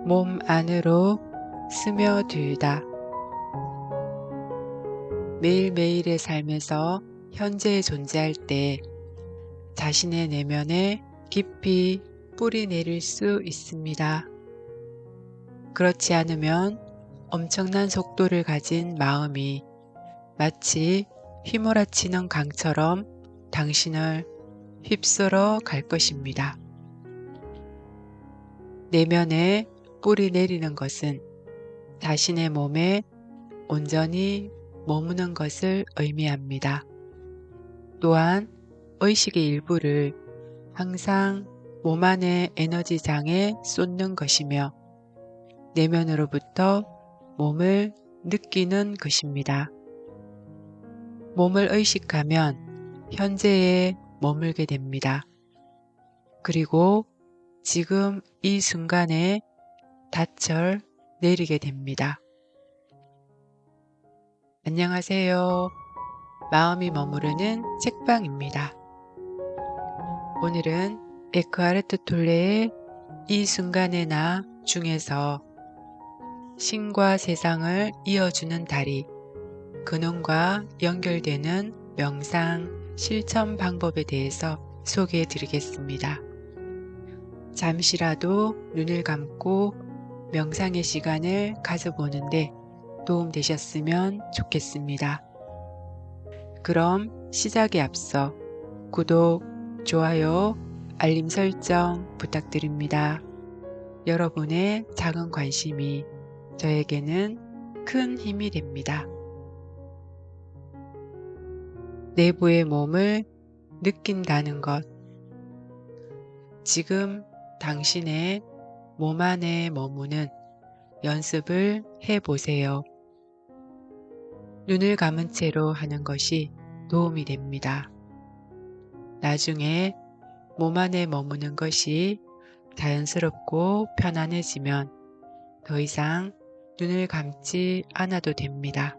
몸 안으로 스며들다. 매일매일의 삶에서 현재에 존재할 때 자신의 내면에 깊이 뿌리 내릴 수 있습니다. 그렇지 않으면 엄청난 속도를 가진 마음이 마치 휘몰아치는 강처럼 당신을 휩쓸어 갈 것입니다. 내면에 뿌리 내리는 것은 자신의 몸에 온전히 머무는 것을 의미합니다. 또한 의식의 일부를 항상 몸 안의 에너지장에 쏟는 것이며 내면으로부터 몸을 느끼는 것입니다. 몸을 의식하면 현재에 머물게 됩니다. 그리고 지금 이 순간에 닻을 내리게 됩니다. 안녕하세요. 마음이 머무르는 책방입니다. 오늘은 에크하르트 톨레의 이 순간의 나 중에서 신과 세상을 이어주는 다리, 근원과 연결되는 명상 실천 방법에 대해서 소개해 드리겠습니다. 잠시라도 눈을 감고 명상의 시간을 가져보는데 도움되셨으면 좋겠습니다. 그럼 시작에 앞서 구독, 좋아요, 알림 설정 부탁드립니다. 여러분의 작은 관심이 저에게는 큰 힘이 됩니다. 내부의 몸을 느낀다는 것. 지금 당신의 몸 안에 머무는 연습을 해보세요. 눈을 감은 채로 하는 것이 도움이 됩니다. 나중에 몸 안에 머무는 것이 자연스럽고 편안해지면 더 이상 눈을 감지 않아도 됩니다.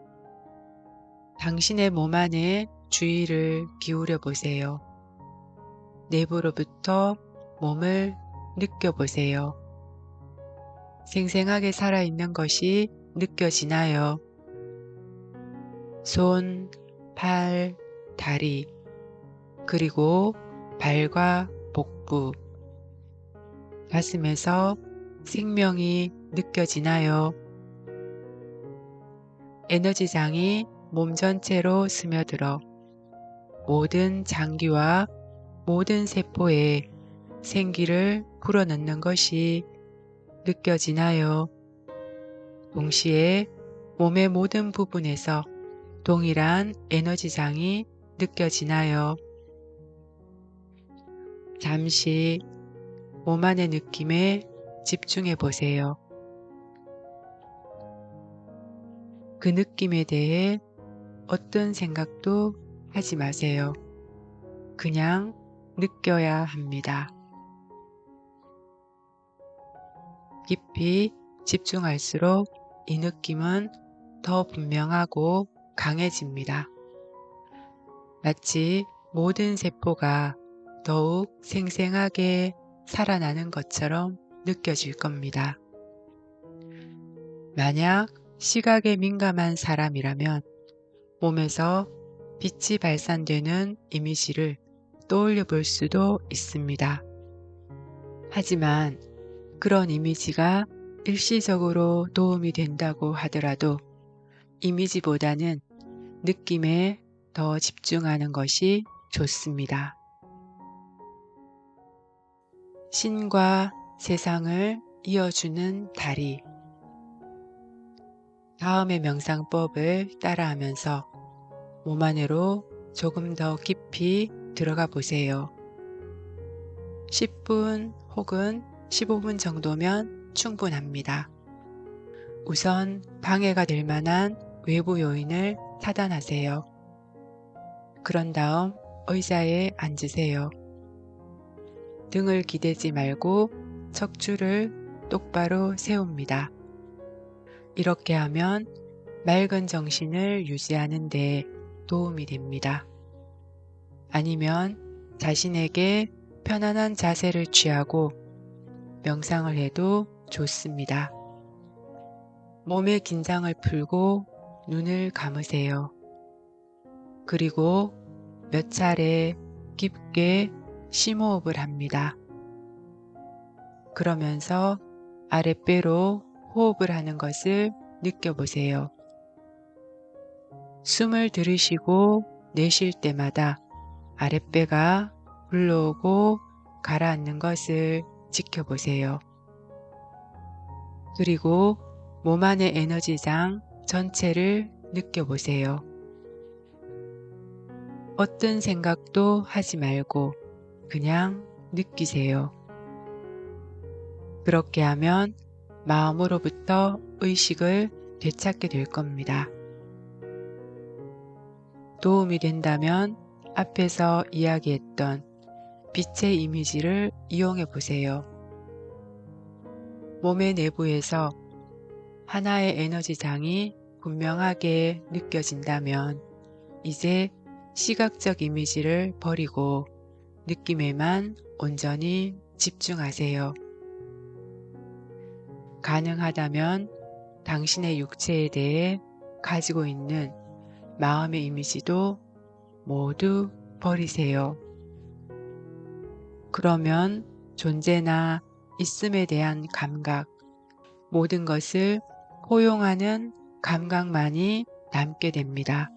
당신의 몸 안에 주의를 기울여 보세요. 내부로부터 몸을 느껴보세요. 생생하게 살아있는 것이 느껴지나요? 손, 팔, 다리, 그리고 발과 복부, 가슴에서 생명이 느껴지나요? 에너지장이 몸 전체로 스며들어 모든 장기와 모든 세포에 생기를 불어넣는 것이 느껴지나요? 동시에 몸의 모든 부분에서 동일한 에너지장이 느껴지나요? 잠시 몸 안의 느낌에 집중해 보세요. 그 느낌에 대해 어떤 생각도 하지 마세요. 그냥 느껴야 합니다. 깊이 집중할수록 이 느낌은 더 분명하고 강해집니다. 마치 모든 세포가 더욱 생생하게 살아나는 것처럼 느껴질 겁니다. 만약 시각에 민감한 사람이라면 몸에서 빛이 발산되는 이미지를 떠올려 볼 수도 있습니다. 하지만 그런 이미지가 일시적으로 도움이 된다고 하더라도 이미지보다는 느낌에 더 집중하는 것이 좋습니다. 신과 세상을 이어주는 다리. 다음의 명상법을 따라하면서 몸 안으로 조금 더 깊이 들어가 보세요. 10분 혹은 15분 정도면 충분합니다. 우선 방해가 될 만한 외부 요인을 차단하세요. 그런 다음 의자에 앉으세요. 등을 기대지 말고 척추를 똑바로 세웁니다. 이렇게 하면 맑은 정신을 유지하는 데 도움이 됩니다. 아니면 자신에게 편안한 자세를 취하고 명상을 해도 좋습니다. 몸의 긴장을 풀고 눈을 감으세요. 그리고 몇 차례 깊게 심호흡을 합니다. 그러면서 아랫배로 호흡을 하는 것을 느껴보세요. 숨을 들이쉬고 내쉴 때마다 아랫배가 불러오고 가라앉는 것을 지켜보세요. 그리고 몸 안의 에너지장 전체를 느껴보세요. 어떤 생각도 하지 말고 그냥 느끼세요. 그렇게 하면 마음으로부터 의식을 되찾게 될 겁니다. 도움이 된다면 앞에서 이야기했던 빛의 이미지를 이용해 보세요. 몸의 내부에서 하나의 에너지장이 분명하게 느껴진다면 이제 시각적 이미지를 버리고 느낌에만 온전히 집중하세요. 가능하다면 당신의 육체에 대해 가지고 있는 마음의 이미지도 모두 버리세요. 그러면 존재나 있음에 대한 감각, 모든 것을 포용하는 감각만이 남게 됩니다.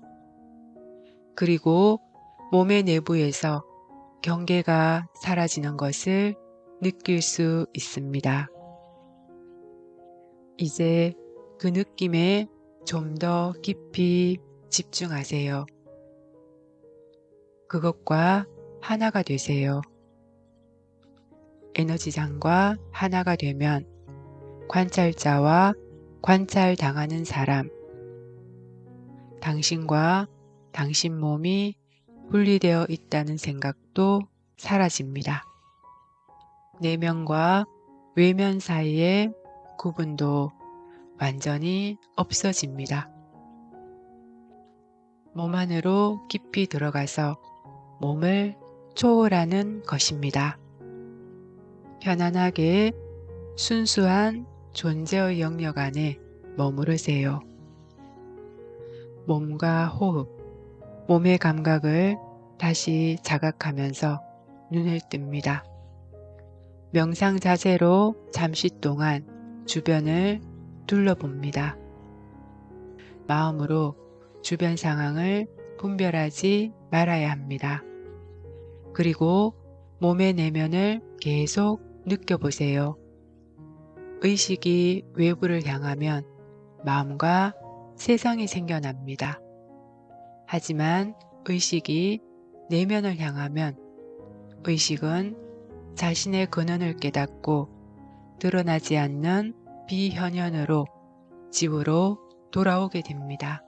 그리고 몸의 내부에서 경계가 사라지는 것을 느낄 수 있습니다. 이제 그 느낌에 좀 더 깊이 집중하세요. 그것과 하나가 되세요. 에너지장과 하나가 되면 관찰자와 관찰당하는 사람, 당신과 당신 몸이 분리되어 있다는 생각도 사라집니다. 내면과 외면 사이의 구분도 완전히 없어집니다. 몸 안으로 깊이 들어가서 몸을 초월하는 것입니다. 편안하게 순수한 존재의 영역 안에 머무르세요. 몸과 호흡, 몸의 감각을 다시 자각하면서 눈을 뜹니다. 명상 자세로 잠시 동안 주변을 둘러봅니다. 마음으로 주변 상황을 분별하지 말아야 합니다. 그리고 몸의 내면을 계속 느껴보세요. 의식이 외부를 향하면 마음과 세상이 생겨납니다. 하지만 의식이 내면을 향하면 의식은 자신의 근원을 깨닫고 드러나지 않는 비현현으로 지구로 돌아오게 됩니다.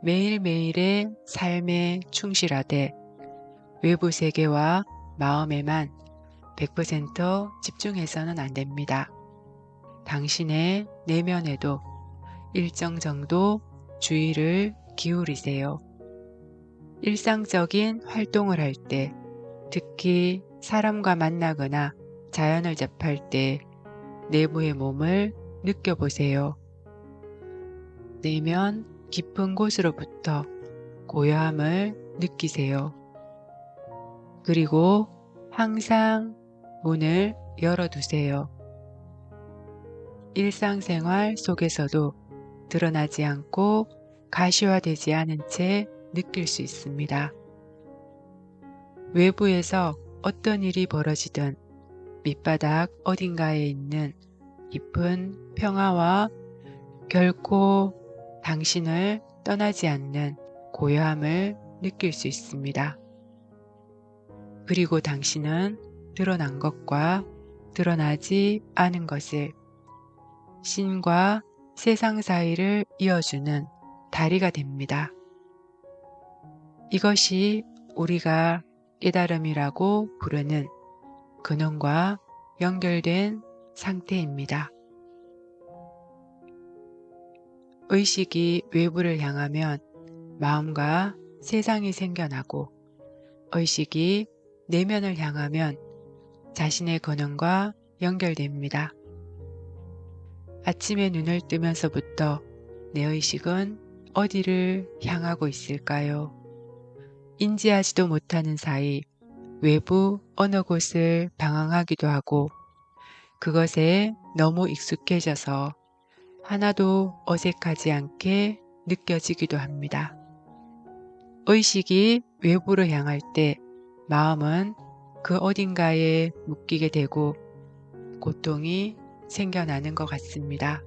매일매일의 삶에 충실하되 외부 세계와 마음에만 100% 집중해서는 안 됩니다. 당신의 내면에도 일정 정도 주의를 기울이세요. 일상적인 활동을 할 때, 특히 사람과 만나거나 자연을 접할 때 내부의 몸을 느껴보세요. 내면 깊은 곳으로부터 고요함을 느끼세요. 그리고 항상 문을 열어두세요. 일상생활 속에서도 드러나지 않고 가시화되지 않은 채 느낄 수 있습니다. 외부에서 어떤 일이 벌어지든 밑바닥 어딘가에 있는 깊은 평화와 결코 당신을 떠나지 않는 고요함을 느낄 수 있습니다. 그리고 당신은 드러난 것과 드러나지 않은 것을 신과 세상 사이를 이어주는 다리가 됩니다. 이것이 우리가 깨달음이라고 부르는 근원과 연결된 상태입니다. 의식이 외부를 향하면 마음과 세상이 생겨나고 의식이 내면을 향하면 자신의 근원과 연결됩니다. 아침에 눈을 뜨면서부터 내 의식은 어디를 향하고 있을까요? 인지하지도 못하는 사이 외부 어느 곳을 방황하기도 하고 그것에 너무 익숙해져서 하나도 어색하지 않게 느껴지기도 합니다. 의식이 외부로 향할 때 마음은 그 어딘가에 묶이게 되고 고통이 생겨나는 것 같습니다.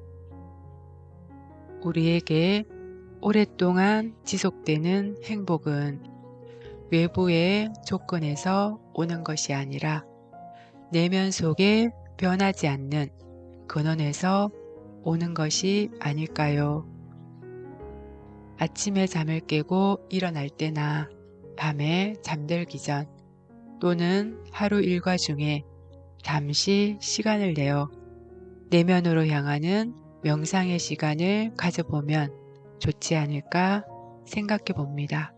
우리에게 오랫동안 지속되는 행복은 외부의 조건에서 오는 것이 아니라 내면 속에 변하지 않는 근원에서 오는 것이 아닐까요? 아침에 잠을 깨고 일어날 때나 밤에 잠들기 전 또는 하루 일과 중에 잠시 시간을 내어 내면으로 향하는 명상의 시간을 가져보면 좋지 않을까 생각해 봅니다.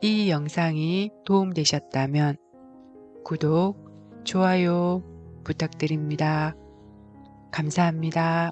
이 영상이 도움되셨다면 구독, 좋아요 부탁드립니다. 감사합니다.